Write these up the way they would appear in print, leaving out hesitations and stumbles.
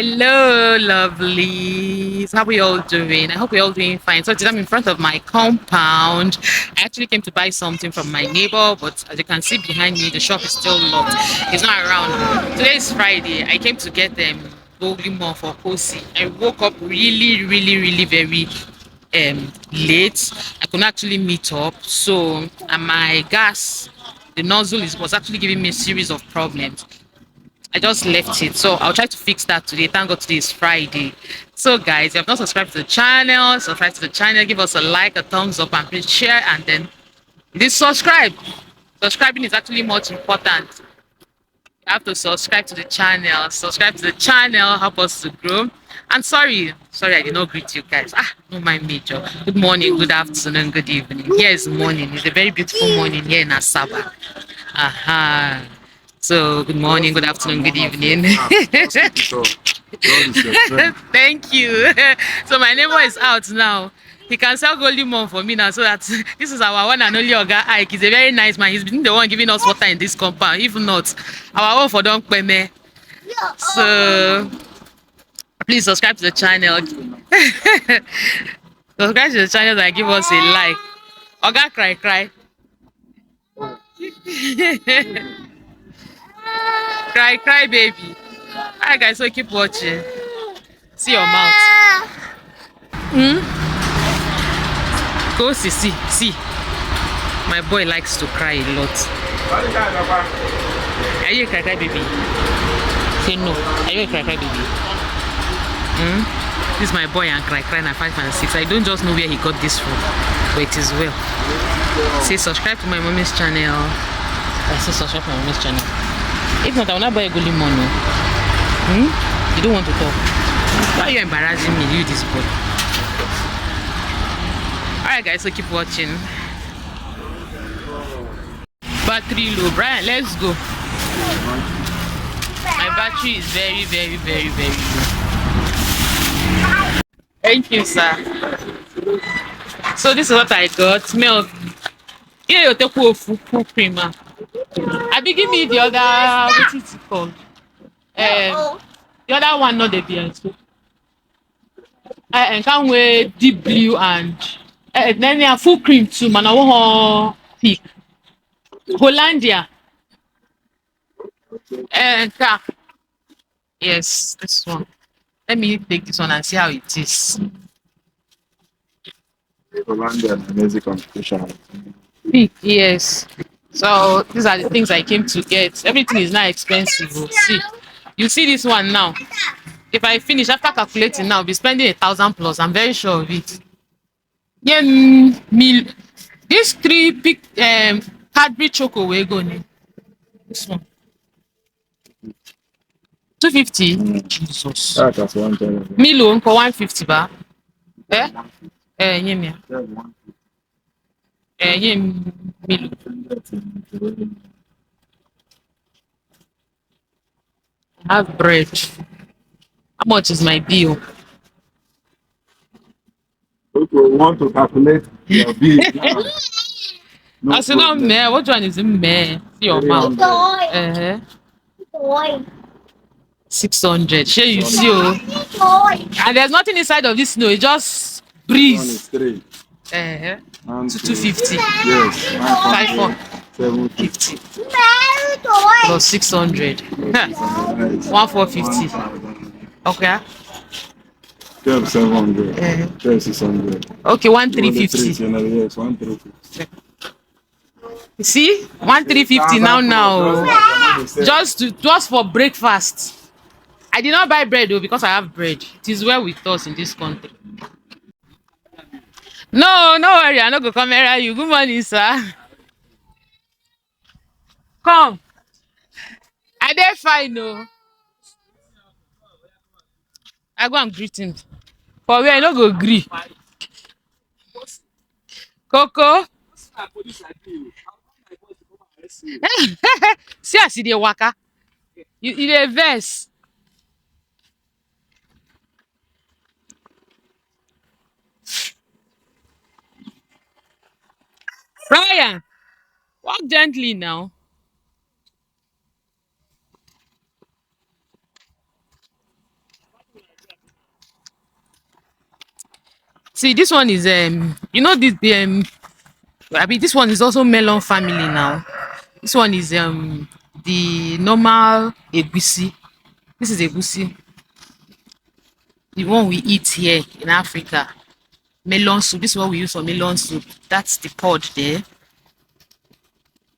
Hello, lovelies. How are you all doing? I hope you're all doing fine. So today I'm in front of my compound. I actually came to buy something from my neighbor, but as you can see behind me, the shop is still locked. He's not around. Today is Friday. I came to get them more for Kosi. I woke up really very late. I couldn't actually meet up. So and my gas, the nozzle was actually giving me a series of problems. I just left it. So I'll try to fix that today. Thank God today is Friday. So guys, if you have not subscribed to the channel, subscribe to the channel, give us a like, a thumbs up, and please share, and then this subscribe. Subscribing is actually much important. You have to subscribe to the channel. Subscribe to the channel, help us to grow. And sorry I did not greet you guys. Don't mind me, Joe. Good morning, good afternoon, good evening. Here is morning. It's a very beautiful morning here in Asaba. Aha. So good morning, good afternoon, good evening. Thank you. So my neighbor is out now. He can sell golden mon for me now, so that this is our one and only Oga Ike. He's a very nice man. He's been the one giving us water in this compound. If not, our own for don't pay me. So please subscribe to the channel. Subscribe to the channel and give us a like. Oga cry. Cry baby. Alright guys, so keep watching. See your mouth. Go see. My boy likes to cry a lot. Are you a cry baby? Say no. Are you a cry baby? This is my boy and cry na 5 and 6. I don't just know where he got this from, but it is well. Say subscribe to my mommy's channel. I say subscribe to my mommy's channel. If not, I will not buy a golden mono. You don't want to talk. Why are you embarrassing me? You this boy. Alright guys, so keep watching. Battery low. Brian, let's go. My battery is very low. Thank you, sir. So this is what I got. Milk. Yeah, you take full cream. I be give me the other, what is it called? The other one, not the beer. I can't wear deep blue and then they are full cream too, man. I want pick Hollandia. Yes, this one. Let me take this one and see how it is. Hollandia and music competition. Pick, yes. So these are the things I came to get. Everything is not expensive. See, you see this one now. If I finish after calculating now, I'll be spending 1,000 plus. I'm very sure of it. Yeah, these three pick Cadbury choco we go ni. This one. 250. Jesus. That's 110. Milo for 150 ba. Yeah. Yeah, Milo. I have bread. How much is my bill? Okay, we want to calculate your bill now. No I said, no, problem. man. What one is in man? See your mouth. 600. Sure, you see, and there's nothing inside of this snow. It just One breeze. is 3. To 250. Yes. 550 plus 600. 1450. Okay. 700. 600. Okay, 1350. Yes, 1350. You see, 1350 now. Just for breakfast. I did not buy bread though because I have bread. It is well with us in this country. No worry, I'm not gonna come here. You good morning, sir. Come. I dey fine no. I go and greet him. For where I no go gree. Coco. See as e dey waka. You dey vex. Brian, walk gently now. See, this one is you know this I mean this one is also melon family now. This one is the normal egusi. This is egusi, the one we eat here in Africa. Melon soup. This is what we use for melon soup. That's the pod there.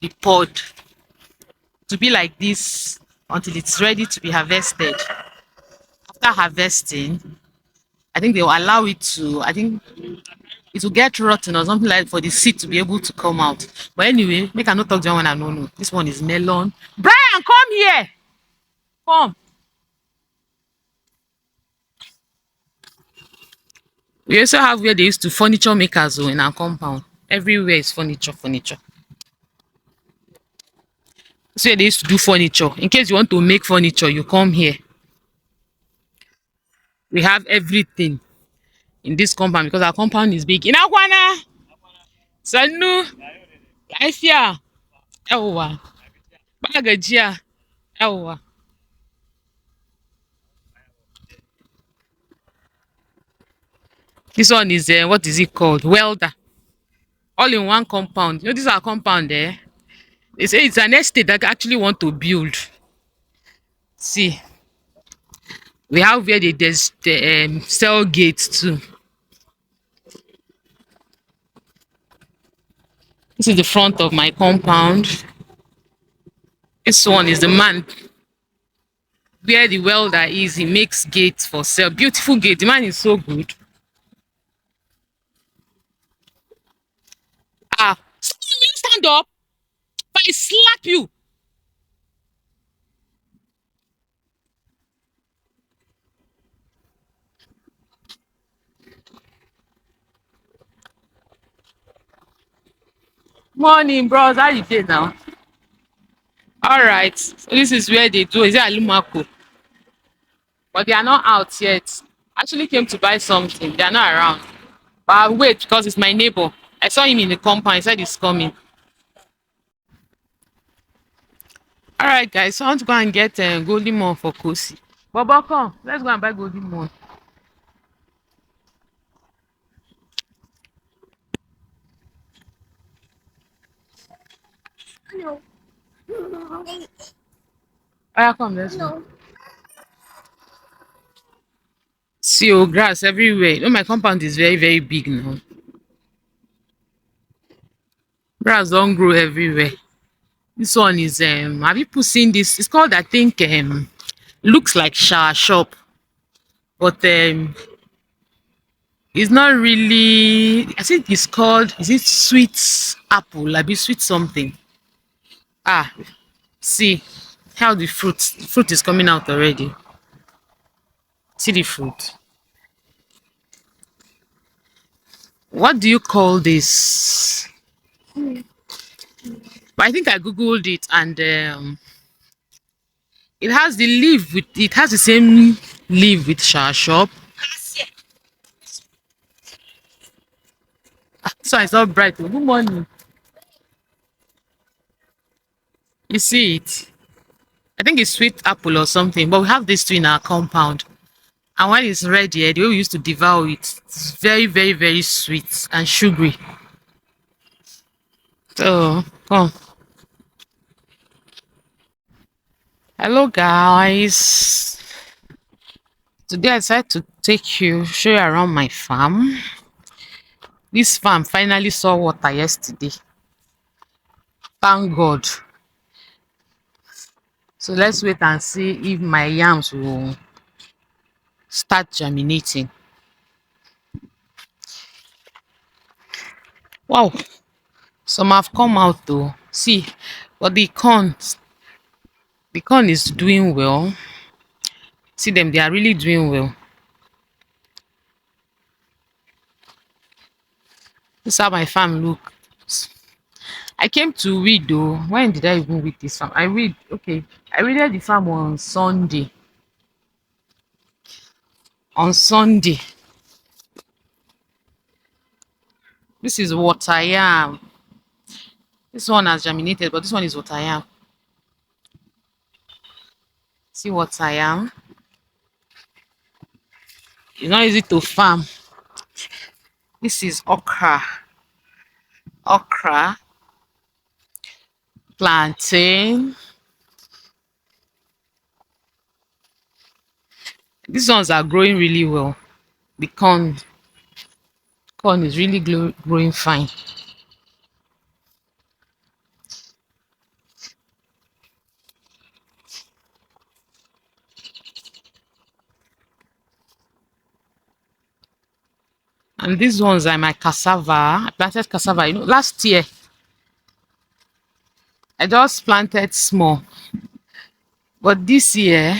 The pod to be like this until it's ready to be harvested. After harvesting, I think they will allow it to. I think it will get rotten or something like for the seed to be able to come out. But anyway, make I not talk to one I don't know. This one is melon. Brian, come here. Come. We also have where they used to furniture makers in our compound. Everywhere is furniture, furniture. That's where they used to do furniture. In case you want to make furniture, you come here. We have everything in this compound because our compound is big. Inakwana, Sanu, Laifia, Ewa, Bagajia, Ewa. This one is what is it called? Welder. All in one compound. You know, this is our compound there. They say it's an estate that actually want to build. See, we have where they sell gates too. This is the front of my compound. This one is the man where the welder is. He makes gates for sale. Beautiful gate. The man is so good. Ah, will you stand up? If I slap you. Morning, bros. How you doing now? All right. So this is where they do. Is it Alumako? But they are not out yet. I actually came to buy something. They are not around. But I'll wait because it's my neighbor. I saw him in the compound. He said he's coming. All right, guys. So I want to go and get golden mon for Kosi. Bobo, come. Let's go and buy golden mon. All right, come. Let's go. See, oh, grass everywhere. You know, my compound is very, very big now. Grass don't grow everywhere. This one is have you people seen this? It's called, I think, looks like shower shop, but it's not really. I think it's called, is it sweet apple? Like be sweet something. Ah, see how the fruit is coming out already. See the fruit. What do you call this? But I think I googled it and it has the leaf with it has the same leaf with shower shop. So it's not bright. Oh. Good morning. You see it? I think it's sweet apple or something, but we have this two in our compound. And when it's ready, the way we used to devour it, it's very, very, very sweet and sugary. So, come. Hello, guys. Today I decided to show you around my farm. This farm finally saw water yesterday. Thank God. So let's wait and see if my yams will start germinating. Wow, some have come out though. See, but the corn is doing well. See them, they are really doing well. This is how my farm looks. I came to weed though. When did I even weed this farm? I weeded the farm on Sunday. On Sunday. This is water yam. This one has germinated, but this one is water yam. See water yam. It's not easy to farm. This is okra, plantain. These ones are growing really well. The corn is really growing fine. And these ones are my cassava. I planted cassava. You know, last year I just planted small, but this year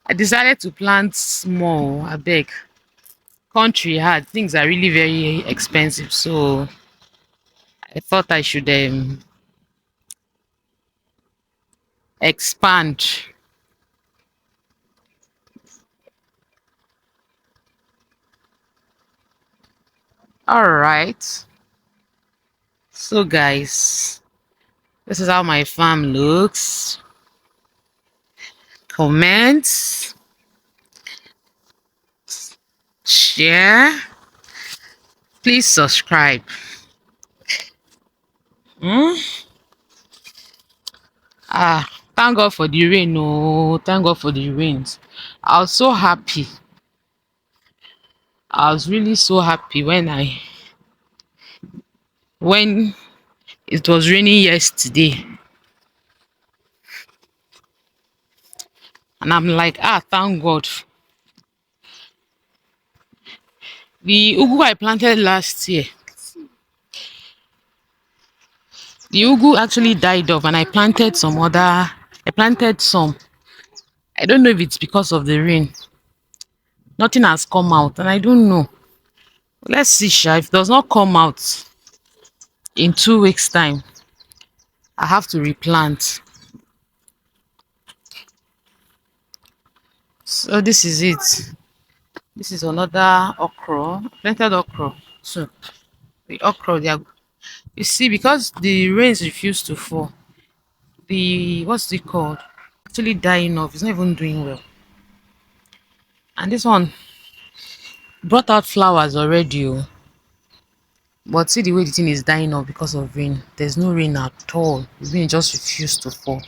I decided to plant small. I beg. Country hard. Things are really very expensive, so I thought I should expand. All right. So guys, this is how my farm looks. Comment, share, please subscribe. Hmm? Thank God for the rain. Oh, thank God for the rains. I was so happy. I was really so happy when it was raining yesterday. And I'm like, thank God. The ugu I planted last year, the ugu actually died off, and I planted some. I don't know if it's because of the rain. Nothing has come out, and I don't know. Let's see, Sha. If it does not come out in 2 weeks' time, I have to replant. So this is it. This is another okra, planted okra. So the okra, you see, because the rains refuse to fall, the what's it called? Actually dying off. It's not even doing well. And this one brought out flowers already. Oh. But see the way the thing is dying off because of rain. There's no rain at all. The rain just refused to fall.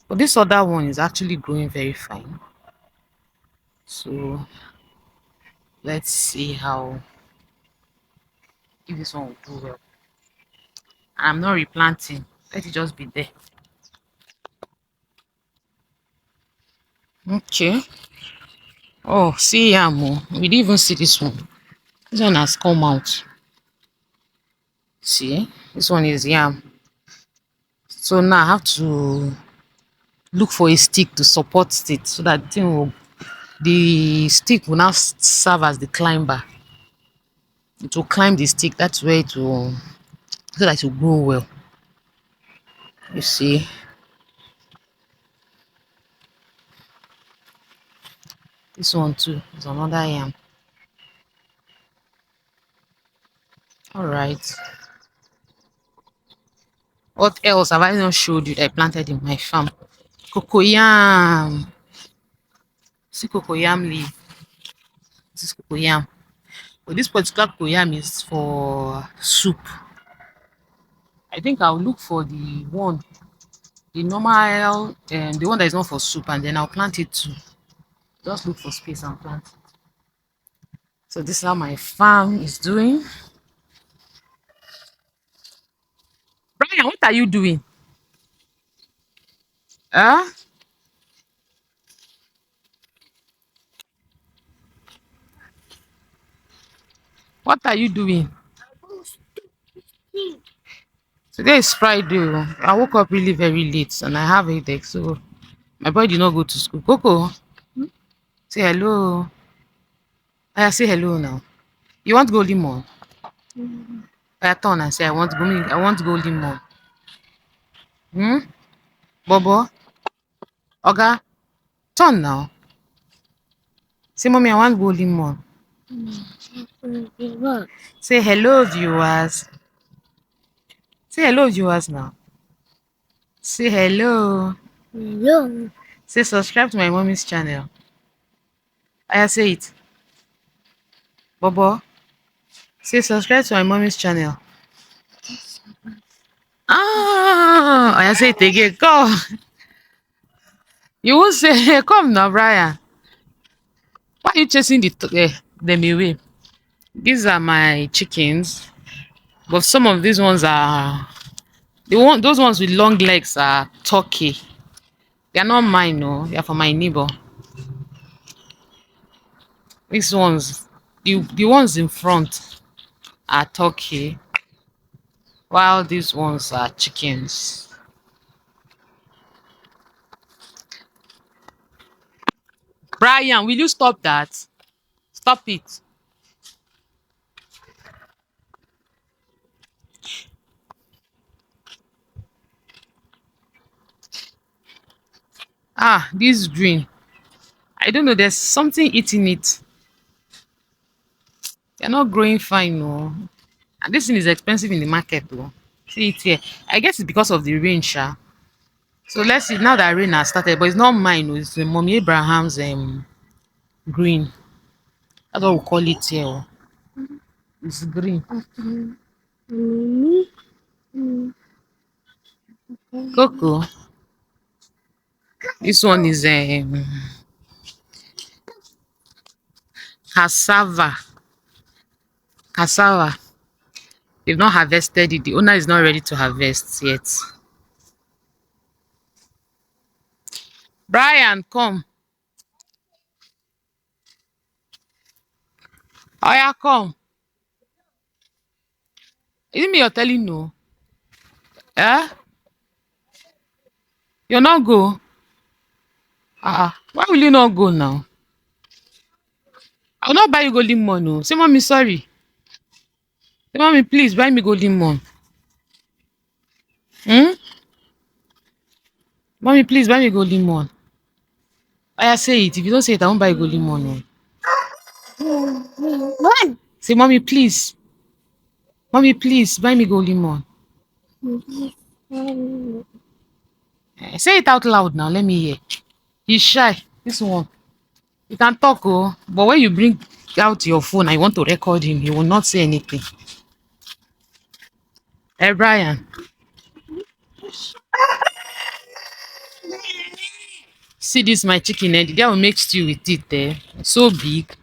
But this other one is actually growing very fine. So let's see how if this one will do well. I'm not replanting. Let it just be there. Okay. Oh, see yam. Oh. We didn't even see this one. This one has come out. See, this one is yam. So now I have to look for a stick to support it so that the stick will now serve as the climber. It will climb the stick. That's where it will, so that it will grow well. You see, this one too is another yam. All right. What else have I not showed you that I planted in my farm? Cocoyam. See cocoyam leaf. This is cocoyam. But this particular cocoyam is for soup. I think I'll look for the normal, the one that is not for soup, and then I'll plant it too. Just look for space and plant it. So this is how my farm is doing. Brian, what are you doing? Huh? What are you doing? Today is Friday. Oh. I woke up really very late and I have a headache, so my boy did not go to school. Coco, say hello. I say hello now. You want go lemon? I turn and say I want go lemon. Hmm? Bobo? Oga? Turn now. Say mommy, I want go lemon. Say hello viewers. Say hello viewers now. Say hello. Hello. Say subscribe to my mommy's channel. I say it. Bobo. Say subscribe to my mommy's channel. Ah, I say it again. Come. You won't say, come now, Brian. Why are you chasing them away? These are my chickens, but some of these ones are those ones with long legs are turkey. They are not mine, no. They are for my neighbor. These ones, the ones in front are turkey, while these ones are chickens. Brian, will you stop that? Stop it. Ah, this green. I don't know. There's something eating it. They're not growing fine, no. And this thing is expensive in the market, though. See it here. I guess it's because of the rain, sha. So let's see now that rain has started, but it's not mine. Oh, it's Mommy Abraham's green. That's what we call it here. Oh. It's green. Coco. This one is cassava. Cassava. They've not harvested it. The owner is not ready to harvest yet. Brian, come. Oh yeah, come. Is it me you're telling no? Eh? You're not go. Why will you not go now? I will not buy you golden mon. No. Say, mommy, sorry. Say, mommy, please buy me golden mon. Hmm? Mommy, please buy me golden mon. I say it. If you don't say it, I won't buy golden mon. No. Say, mommy, please. Mommy, please buy me golden mon. Say it out loud now. Let me hear. He's shy. This one. You can talk, oh, but when you bring out your phone and you want to record him, he will not say anything. Hey, Brian. See this my chicken, eh? The guy will make stew with it, eh? So big.